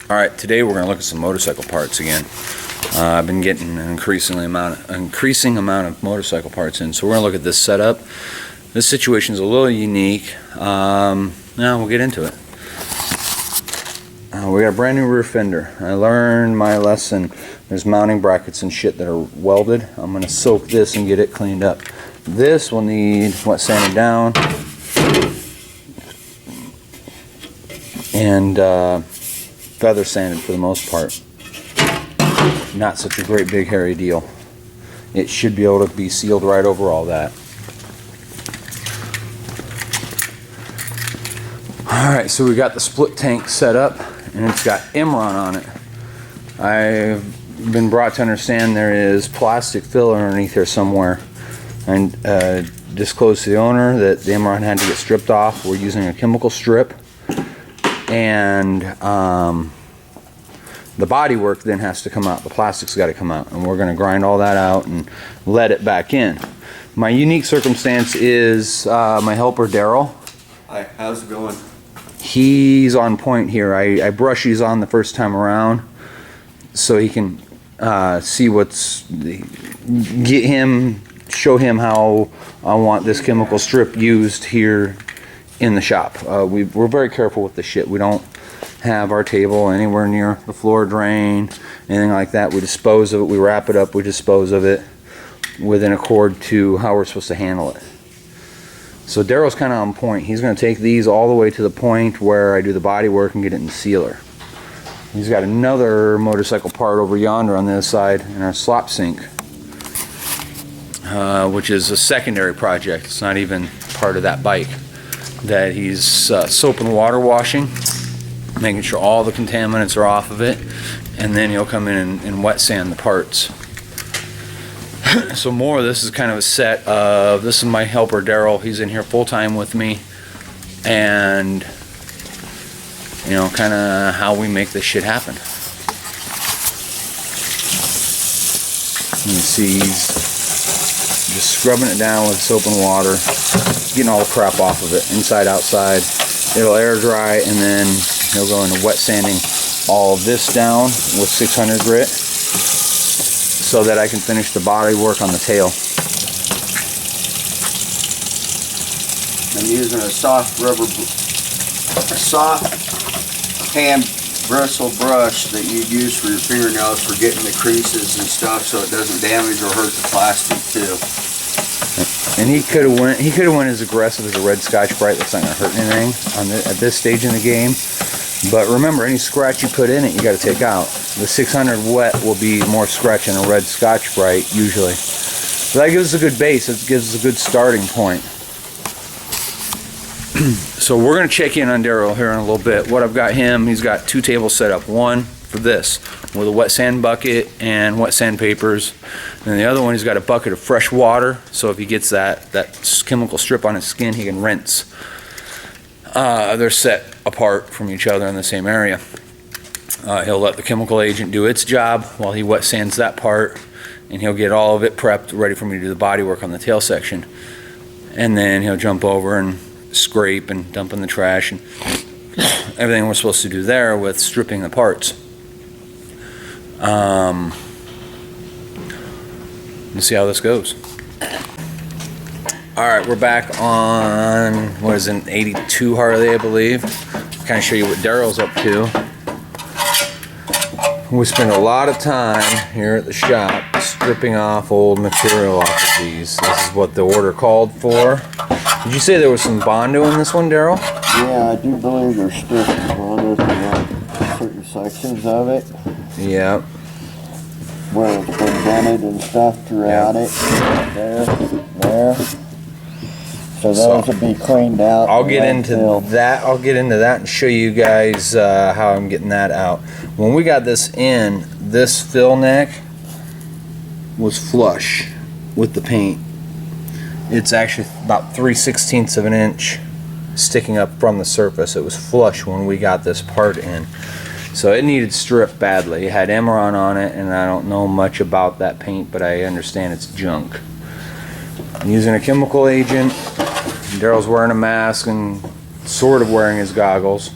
Alright, today we're going to look at some motorcycle parts again. I've been getting an increasing amount of motorcycle parts in, so we're going to look at this setup. This situation is a little unique. Now we'll get into it. We got a brand new rear fender. I learned my lesson. There's mounting brackets and shit that are welded. I'm going to soak this and get it cleaned up. This will need wet sanded down and feather sanded for the most part. Not such a great big hairy deal. It should be able to be sealed right over all that. Alright, so we got the split tank set up and it's got Imron on it. I've been brought to understand there is plastic fill underneath here somewhere, and disclosed to the owner that the Imron had to get stripped off. We're using a chemical strip, and the body work then has to come out. The plastic's got to come out, and we're going to grind all that out and let it back in. My unique circumstance is my helper Daryl. Hi, how's it going? He's on point here. I brush these on the first time around so he can see show him how I want this chemical strip used here in the shop. We're very careful with the shit. We don't have our table anywhere near the floor drain, anything like that. We dispose of it, we wrap it up, we dispose of it within accord to how we're supposed to handle it. So Daryl's kind of on point. He's going to take these all the way to the point where I do the body work and get it in the sealer. He's got another motorcycle part over yonder on the other side in our slop sink, which is a secondary project. It's not even part of that bike, that he's soap and water washing, making sure all the contaminants are off of it, and then he'll come in and wet sand the parts. So more of this is kind of a set of, this is my helper Daryl. He's in here full time with me, and you know, kind of how we make this shit happen. You can see he's just scrubbing it down with soap and water, getting all the crap off of it, inside, outside. It'll air dry, and then he'll go into wet sanding all of this down with 600 grit so that I can finish the body work on the tail. I'm using a soft hand bristle brush that you'd use for your fingernails for getting the creases and stuff, so it doesn't damage or hurt the plastic too. And he could have went as aggressive as a red Scotch-Brite. That's not going to hurt anything at this stage in the game. But remember, any scratch you put in it, you got to take out. The 600 wet will be more scratch than a red Scotch-Brite usually. So that gives us a good base. It gives us a good starting point. So we're going to check in on Daryl here in a little bit. What I've got him, he's got two tables set up. One for this, with a wet sand bucket and wet sand papers. And the other one, he's got a bucket of fresh water, so if he gets that chemical strip on his skin, he can rinse. They're set apart from each other in the same area. He'll let the chemical agent do its job while he wet sands that part, and he'll get all of it prepped, ready for me to do the body work on the tail section. And then he'll jump over and scrape and dump in the trash and everything we're supposed to do there with stripping the parts. Let's see how this goes. Alright, we're back on, what is it, an 82 Harley, I believe. Kind of show you what Daryl's up to. We spend a lot of time here at the shop stripping off old material off of these. This is what the order called for. Did you say there was some Bondo in this one, Daryl? Yeah, I do believe there's strips of Bondo throughout certain sections of it. Yeah. Where it's been dented and stuff throughout it. There. So those will be cleaned out. I'll get into that. I'll get into that and show you guys how I'm getting that out. When we got this in, this fill neck was flush with the paint. It's actually about 3/16 of an inch sticking up from the surface. It was flush when we got this part in. So it needed stripped badly. It had Emeron on it, and I don't know much about that paint, but I understand it's junk. I'm using a chemical agent. Daryl's wearing a mask and sort of wearing his goggles,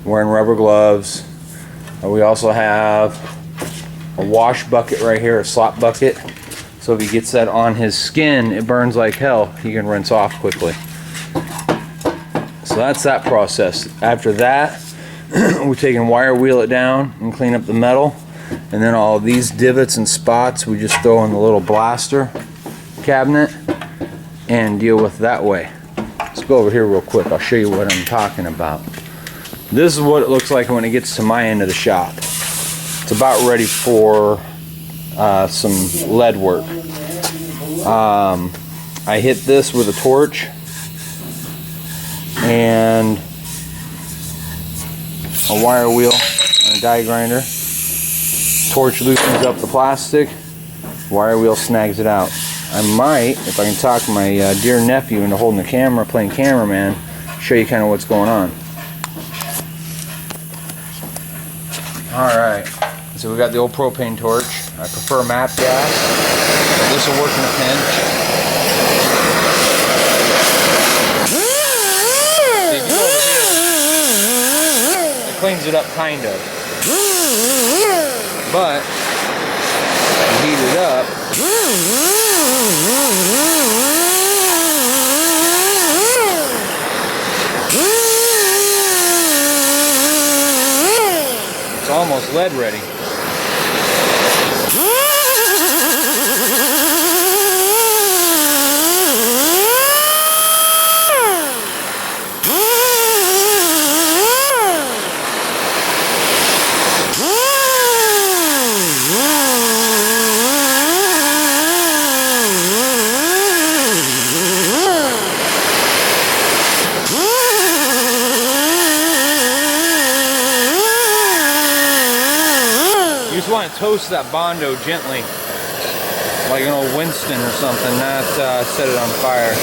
wearing rubber gloves. We also have a wash bucket right here, a slop bucket. So if he gets that on his skin, it burns like hell. He can rinse off quickly. So that's that process. After that, we take and wire wheel it down and clean up the metal. And then all these divots and spots, we just throw in the little blaster cabinet and deal with that way. Let's go over here real quick. I'll show you what I'm talking about. This is what it looks like when it gets to my end of the shop. It's about ready for some lead work. I hit this with a torch and a wire wheel and a die grinder. Torch loosens up the plastic, wire wheel snags it out. I might, if I can talk my dear nephew into holding the camera, playing cameraman, show you kind of what's going on. Alright, so we got the old propane torch. I prefer MAP gas, but this will work in a pinch. See, if you go over here, it cleans it up kind of. But you heat it up, it's almost lead ready. You just want to toast that Bondo gently, like an old Winston or something, not set it on fire.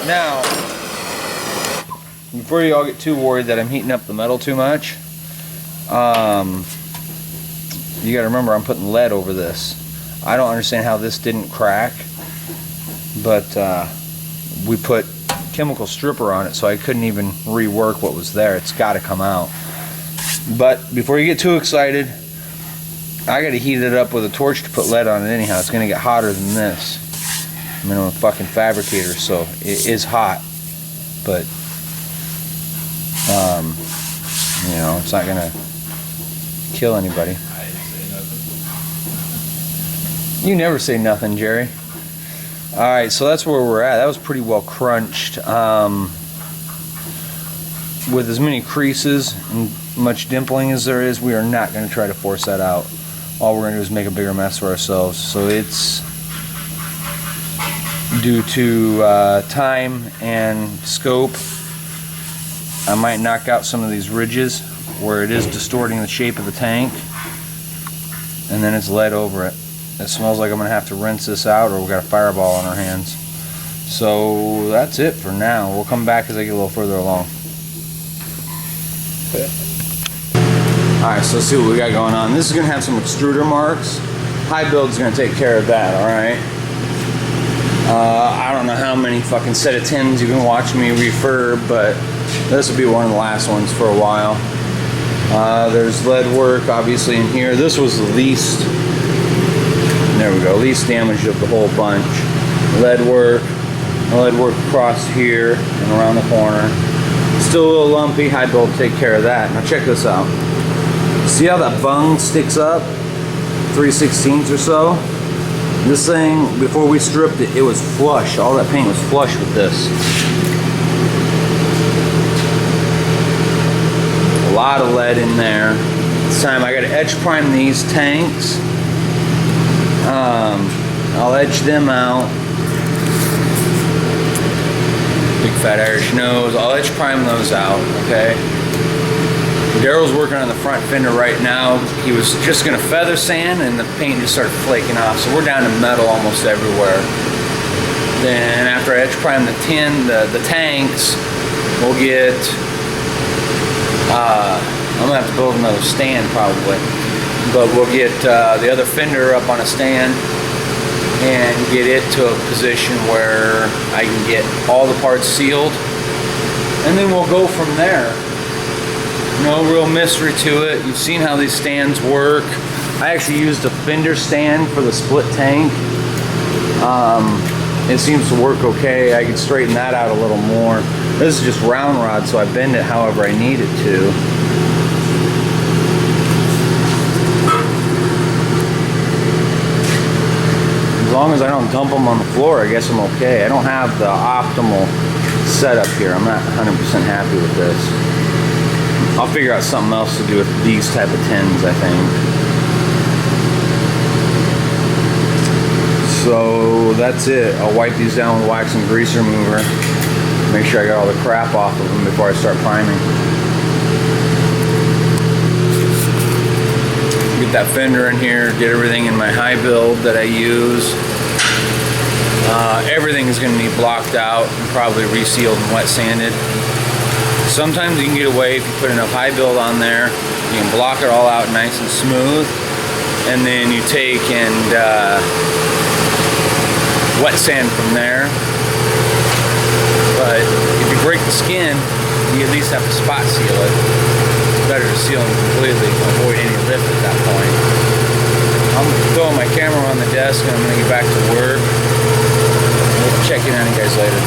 Now, before you all get too worried that I'm heating up the metal too much, you gotta remember I'm putting lead over this. I don't understand how this didn't crack, but we put chemical stripper on it, so I couldn't even rework what was there. It's gotta come out. But before you get too excited, I gotta heat it up with a torch to put lead on it anyhow. It's gonna get hotter than this. I mean, I'm a fucking fabricator, so it is hot, but you know, it's not gonna kill anybody. You never say nothing, Jerry. Alright, so that's where we're at. That was pretty well crunched. With as many creases and much dimpling as there is, we are not going to try to force that out. All we're going to do is make a bigger mess for ourselves. So it's due to time and scope. I might knock out some of these ridges where it is distorting the shape of the tank, and then it's lead over it. It smells like I'm going to have to rinse this out, or we've got a fireball on our hands. So that's it for now. We'll come back as I get a little further along. Alright, so let's see what we got going on. This is going to have some extruder marks. High Build is going to take care of that, alright? I don't know how many fucking set of tins you can watch me refurb, but this will be one of the last ones for a while. There's lead work obviously in here. This was the least, there we go, least damaged of the whole bunch. Lead work across here and around the corner. Still a little lumpy. High Build will take care of that. Now check this out. See how that bung sticks up? 3/16 or so? This thing, before we stripped it, it was flush. All that paint was flush with this. A lot of lead in there. This time I got to etch prime these tanks. I'll etch them out. Big fat Irish nose. I'll etch prime those out, okay? Daryl's working on the front fender right now. He was just gonna feather sand and the paint just started flaking off. So we're down to metal almost everywhere. Then after I edge prime the tanks, we'll get, I'm gonna have to build another stand probably. But we'll get the other fender up on a stand and get it to a position where I can get all the parts sealed. And then we'll go from there. No real mystery to it. You've seen how these stands work. I actually used a fender stand for the split tank. It seems to work okay. I can straighten that out a little more. This is just round rod, so I bend it however I need it to. As long as I don't dump them on the floor, I guess I'm okay. I don't have the optimal setup here. I'm not 100% happy with this. I'll figure out something else to do with these type of tins, I think. So that's it. I'll wipe these down with wax and grease remover. Make sure I got all the crap off of them before I start priming. Get that fender in here, get everything in my high build that I use. Everything is going to be blocked out and probably resealed and wet sanded. Sometimes you can get away if you put enough high build on there. You can block it all out nice and smooth, and then you take and wet sand from there. But if you break the skin, you at least have to spot seal it. It's better to seal them completely to avoid any lift at that point. I'm throwing my camera on the desk and I'm going to get back to work. We'll check in on you guys later.